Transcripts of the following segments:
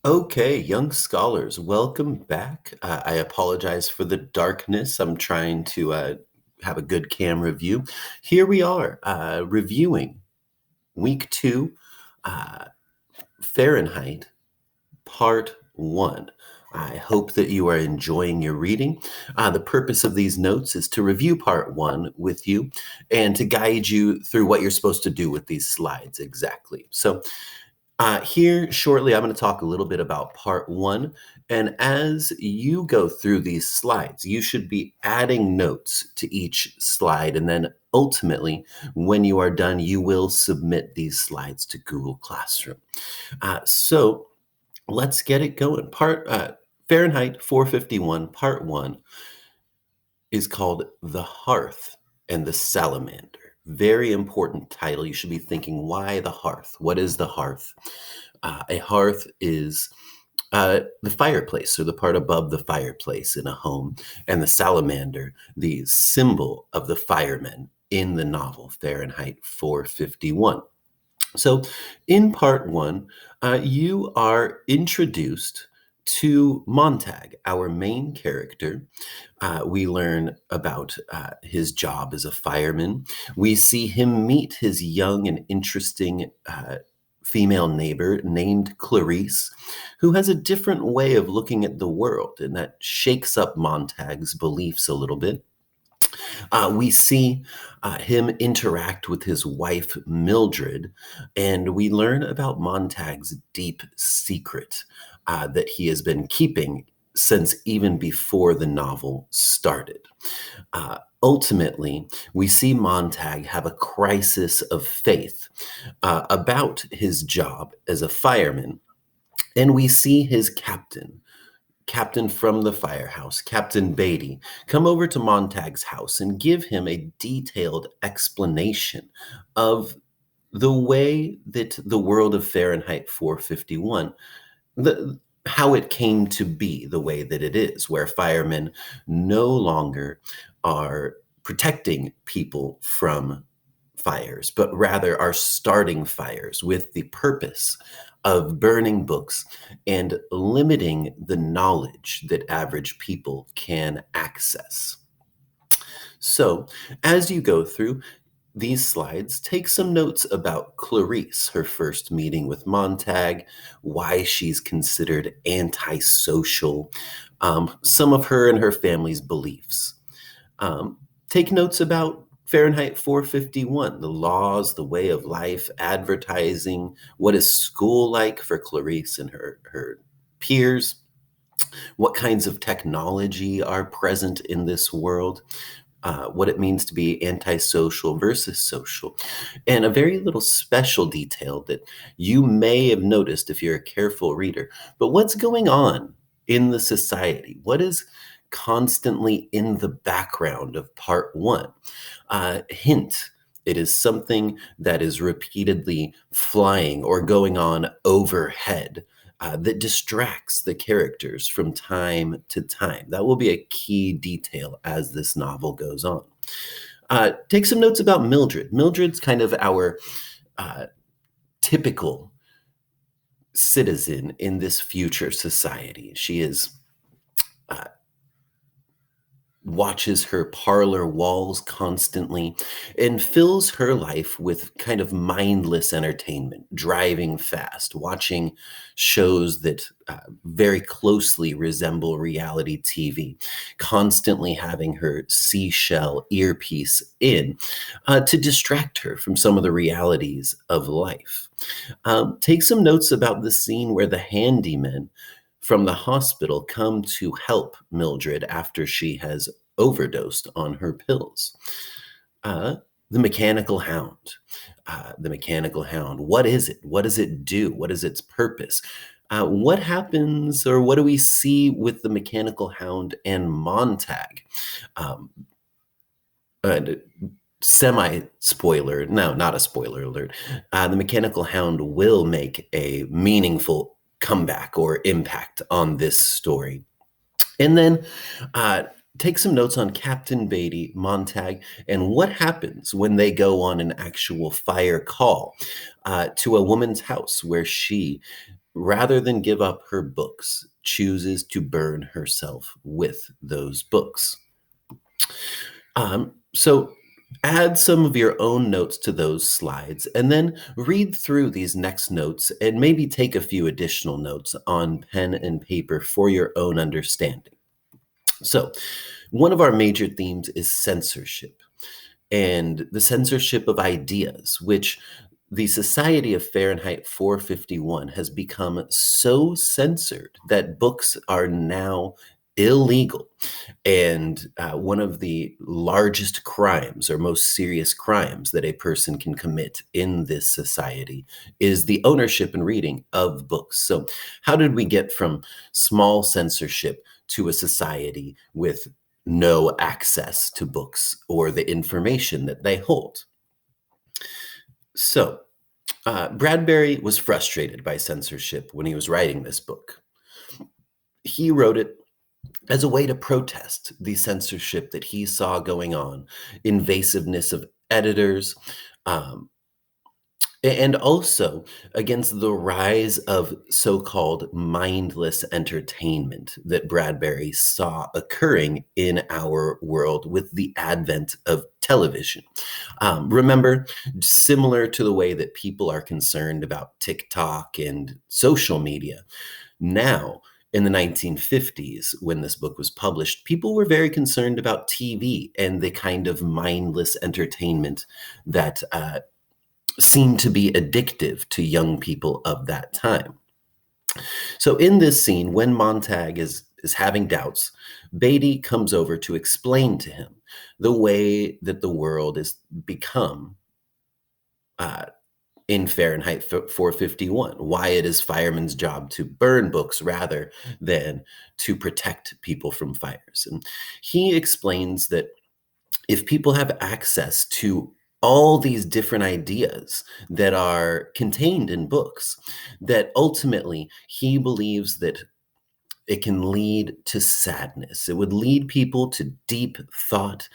Okay, young scholars, welcome back. I apologize for the darkness. I'm trying to have a good camera view. Here we are, reviewing week two, uh, Fahrenheit, part one. I hope that you are enjoying your reading. The purpose of these notes is to review part one with you and to guide you through what you're supposed to do with these slides exactly. So, here shortly, I'm going to talk a little bit about part one. And as you go through these slides, you should be adding notes to each slide. And then ultimately, when you are done, you will submit these slides to Google Classroom. So let's get it going. Fahrenheit 451, part one, is called The Hearth and the Salamander. Very important title. You should be thinking, why the hearth? What is the hearth? A hearth is the fireplace, or the part above the fireplace in a home, and the salamander, the symbol of the firemen in the novel Fahrenheit 451. So, in part one, you are introduced to Montag, our main character. We learn about his job as a fireman. We see him meet his young and interesting female neighbor named Clarice, who has a different way of looking at the world, and that shakes up Montag's beliefs a little bit. We see him interact with his wife, Mildred, and we learn about Montag's deep secret that he has been keeping since even before the novel started. Ultimately, we see Montag have a crisis of faith about his job as a fireman, and we see his captain from the firehouse, Captain Beatty, come over to Montag's house and give him a detailed explanation of the way that the world of Fahrenheit 451, how it came to be the way that it is, where firemen no longer are protecting people from fires, but rather are starting fires with the purpose of burning books and limiting the knowledge that average people can access. So, as you go through these slides, take some notes about Clarice, her first meeting with Montag, why she's considered antisocial, some of her and her family's beliefs. Take notes about Fahrenheit 451, the laws, the way of life, advertising, what is school like for Clarice and her peers, what kinds of technology are present in this world, what it means to be antisocial versus social, and a very little special detail that you may have noticed if you're a careful reader. But what's going on in the society? What is constantly in the background of part one? Hint. It is something that is repeatedly flying or going on overhead that distracts the characters from time to time. That will be a key detail as this novel goes on. Take some notes about Mildred. Mildred's kind of our typical citizen in this future society. She is uh, watches her parlor walls constantly and fills her life with kind of mindless entertainment, driving fast, watching shows that very closely resemble reality TV, constantly having her seashell earpiece in to distract her from some of the realities of life. Take some notes about the scene where the handymen from the hospital come to help Mildred after she has overdosed on her pills. Uh, the mechanical hound. The mechanical hound. What is it? What does it do? What is its purpose? What happens, or what do we see with the mechanical hound and Montag? Um, uh, Semi spoiler, no, not a spoiler alert. The mechanical hound will make a meaningful comeback or impact on this story. And then uh, take some notes on Captain Beatty, Montag, and what happens when they go on an actual fire call to a woman's house where she rather than give up her books, chooses to burn herself with those books. So add some of your own notes to those slides and then read through these next notes and maybe take a few additional notes on pen and paper for your own understanding. So, one of our major themes is censorship and the censorship of ideas, which the Society of Fahrenheit 451 has become so censored that books are now illegal. And one of the largest crimes or most serious crimes that a person can commit in this society is the ownership and reading of books. So, how did we get from small censorship to a society with no access to books or the information that they hold? So, Bradbury was frustrated by censorship when he was writing this book. He wrote it as a way to protest the censorship that he saw going on, invasiveness of editors, um, and also against the rise of so-called mindless entertainment that Bradbury saw occurring in our world with the advent of television. Remember, similar to the way that people are concerned about TikTok and social media, now in the 1950s, when this book was published, people were very concerned about TV and the kind of mindless entertainment that seemed to be addictive to young people of that time. So in this scene, when Montag is having doubts, Beatty comes over to explain to him the way that the world has become uh, in Fahrenheit 451, why it is firemen's job to burn books rather than to protect people from fires. And he explains that if people have access to all these different ideas that are contained in books, that ultimately he believes that it can lead to sadness. It would lead people to deep thought.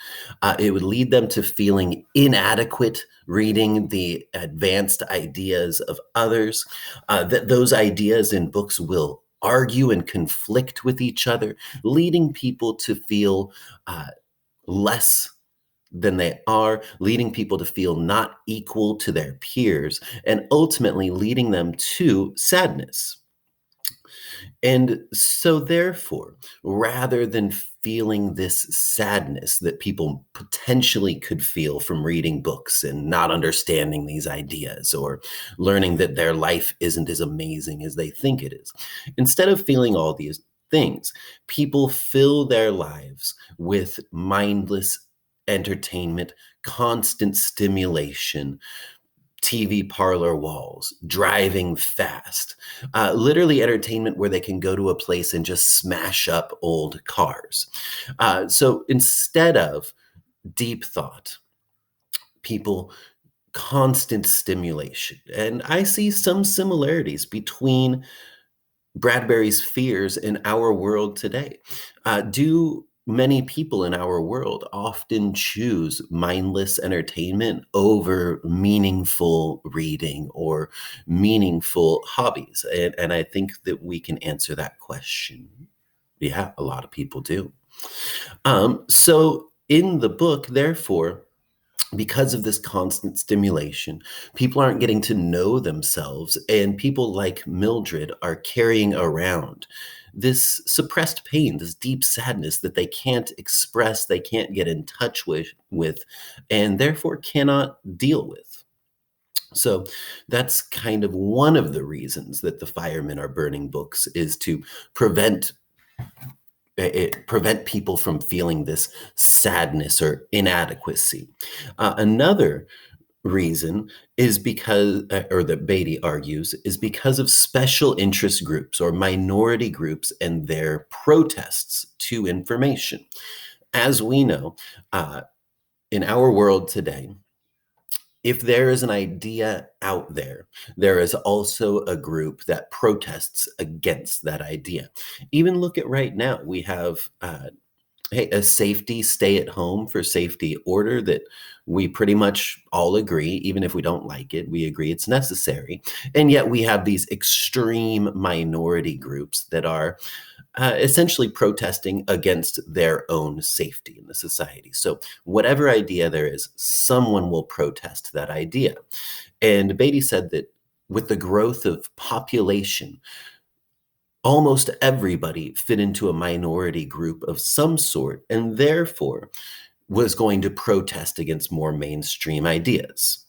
It would lead them to feeling inadequate reading the advanced ideas of others. That those ideas in books will argue and conflict with each other, leading people to feel less than they are, leading people to feel not equal to their peers, and ultimately leading them to sadness. And so, therefore, rather than feeling this sadness that people potentially could feel from reading books and not understanding these ideas or learning that their life isn't as amazing as they think it is, instead of feeling all these things, people fill their lives with mindless entertainment, constant stimulation, TV parlor walls, driving fast, literally entertainment where they can go to a place and just smash up old cars. So instead of deep thought, people constant stimulation. And I see some similarities between Bradbury's fears in our world today. Do many people in our world often choose mindless entertainment over meaningful reading or meaningful hobbies? And I think that we can answer that question. Yeah, a lot of people do. So in the book, therefore, because of this constant stimulation, people aren't getting to know themselves, and people like Mildred are carrying around this suppressed pain, this deep sadness that they can't express, they can't get in touch with and therefore cannot deal with. So that's kind of one of the reasons that the firemen are burning books, is to prevent people from feeling this sadness or inadequacy. Another reason is because, or that Beatty argues, is because of special interest groups or minority groups and their protests to information. As we know, in our world today, if there is an idea out there, there is also a group that protests against that idea. Even look at right now, we have hey, a safety stay at home for safety order that we pretty much all agree, even if we don't like it, we agree it's necessary. And yet we have these extreme minority groups that are essentially protesting against their own safety in the society. So, whatever idea there is, someone will protest that idea. And Beatty said that with the growth of population, almost everybody fit into a minority group of some sort, and therefore was going to protest against more mainstream ideas.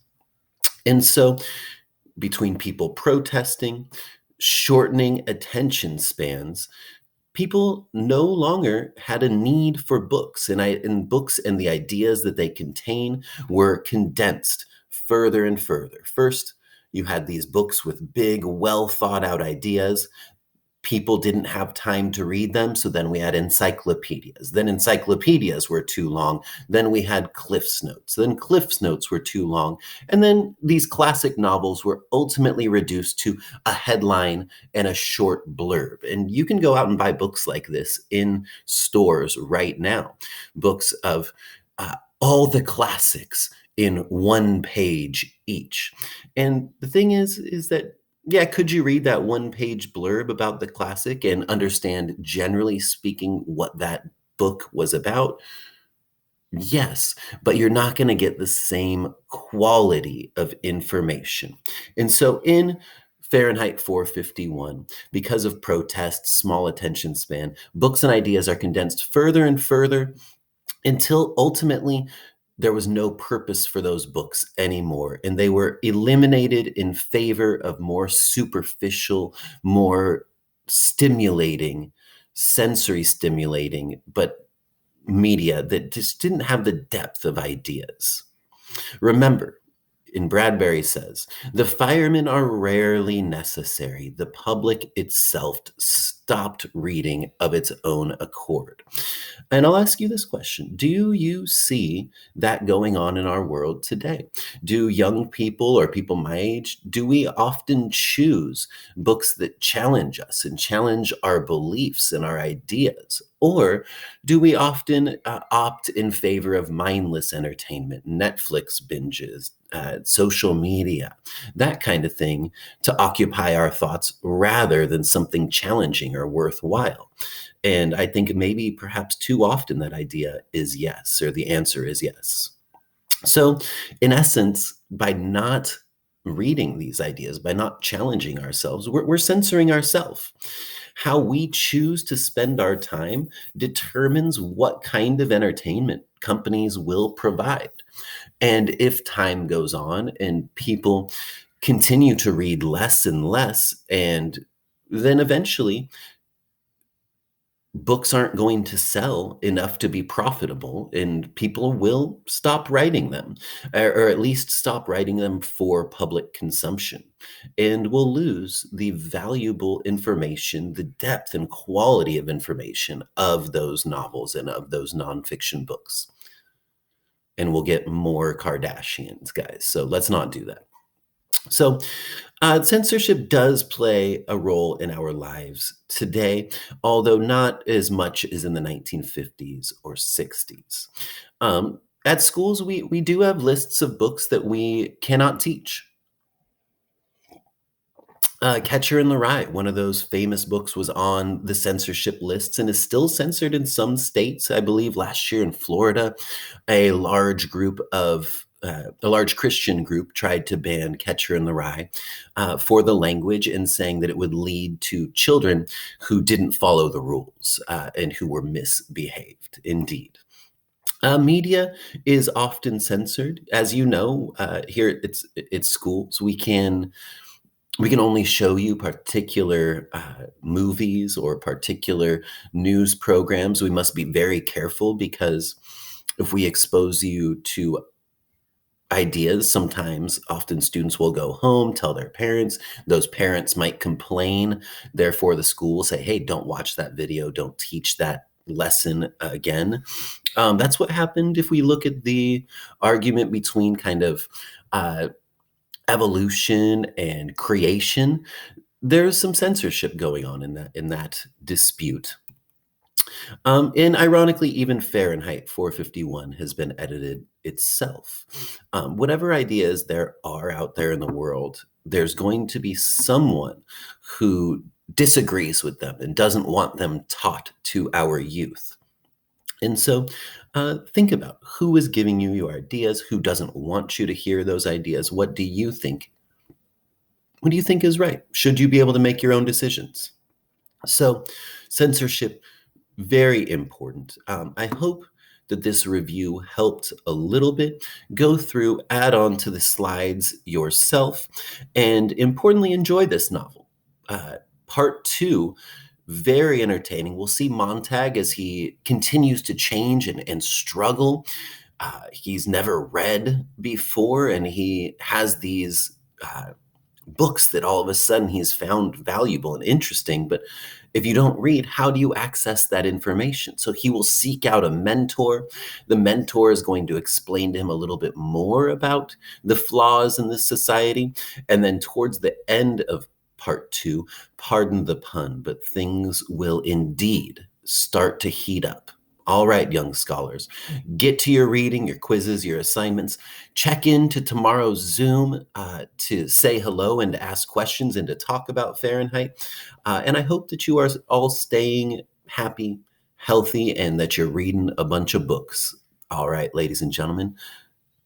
And so, between people protesting, shortening attention spans, people no longer had a need for books, and books and the ideas that they contain were condensed further and further. First, you had these books with big, well thought out ideas. People didn't have time to read them, so then we had encyclopedias. Then encyclopedias were too long. Then we had Cliff's Notes. Then Cliff's Notes were too long. And then these classic novels were ultimately reduced to a headline and a short blurb. And you can go out and buy books like this in stores right now. Books of all the classics in one page each. And the thing is that yeah, could you read that one-page blurb about the classic and understand, generally speaking, what that book was about? Yes, but you're not gonna get the same quality of information. And so in Fahrenheit 451, because of protests, small attention span, books and ideas are condensed further and further until ultimately there was no purpose for those books anymore, and they were eliminated in favor of more superficial, more stimulating, sensory stimulating, but media that just didn't have the depth of ideas. Remember, and Bradbury says, the firemen are rarely necessary. The public itself stopped reading of its own accord. And I'll ask you this question. Do you see that going on in our world today? Do young people or people my age, do we often choose books that challenge us and challenge our beliefs and our ideas? Or do we often opt in favor of mindless entertainment, Netflix binges, social media, that kind of thing to occupy our thoughts rather than something challenging or worthwhile? And I think maybe perhaps too often that idea is yes, or the answer is yes. So, in essence, by not reading these ideas, by not challenging ourselves, we're censoring ourselves. How we choose to spend our time determines what kind of entertainment companies will provide. And if time goes on and people continue to read less and less, and then eventually books aren't going to sell enough to be profitable, and people will stop writing them, or at least stop writing them for public consumption. And we'll lose the valuable information, the depth and quality of information of those novels and of those nonfiction books. And we'll get more Kardashians, guys. So let's not do that. So, censorship does play a role in our lives today, although not as much as in the 1950s or 60s. At schools, we do have lists of books that we cannot teach. Catcher in the Rye, one of those famous books, was on the censorship lists and is still censored in some states. I believe last year in Florida, a large Christian group tried to ban Catcher in the Rye for the language and saying that it would lead to children who didn't follow the rules and who were misbehaved. Indeed. Media is often censored. As you know, here at schools, we can only show you particular movies or particular news programs. We must be very careful because if we expose you to ideas, sometimes often students will go home, tell their parents. Those parents might complain. Therefore, the school will say, hey, don't watch that video. Don't teach that lesson again. That's what happened if we look at the argument between kind of evolution and creation. There's some censorship going on in that dispute. And ironically, even Fahrenheit 451 has been edited itself. Whatever ideas there are out there in the world, there's going to be someone who disagrees with them and doesn't want them taught to our youth. And so think about who is giving you your ideas, who doesn't want you to hear those ideas. What do you think? What do you think is right? Should you be able to make your own decisions? So, censorship, very important. I hope that this review helped a little bit. Go through, add on to the slides yourself, and importantly, enjoy this novel. Part two, very entertaining. We'll see Montag as he continues to change and struggle. He's never read before, and he has these books that all of a sudden he's found valuable and interesting. But if you don't read, how do you access that information? So he will seek out a mentor. The mentor is going to explain to him a little bit more about the flaws in this society. And then towards the end of part two, pardon the pun, but things will indeed start to heat up. All right, young scholars, get to your reading, your quizzes, your assignments. Check in to tomorrow's Zoom to say hello and to ask questions and to talk about Fahrenheit. And I hope that you are all staying happy, healthy, and that you're reading a bunch of books. All right, ladies and gentlemen,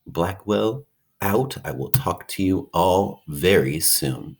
Blackwell out. I will talk to you all very soon.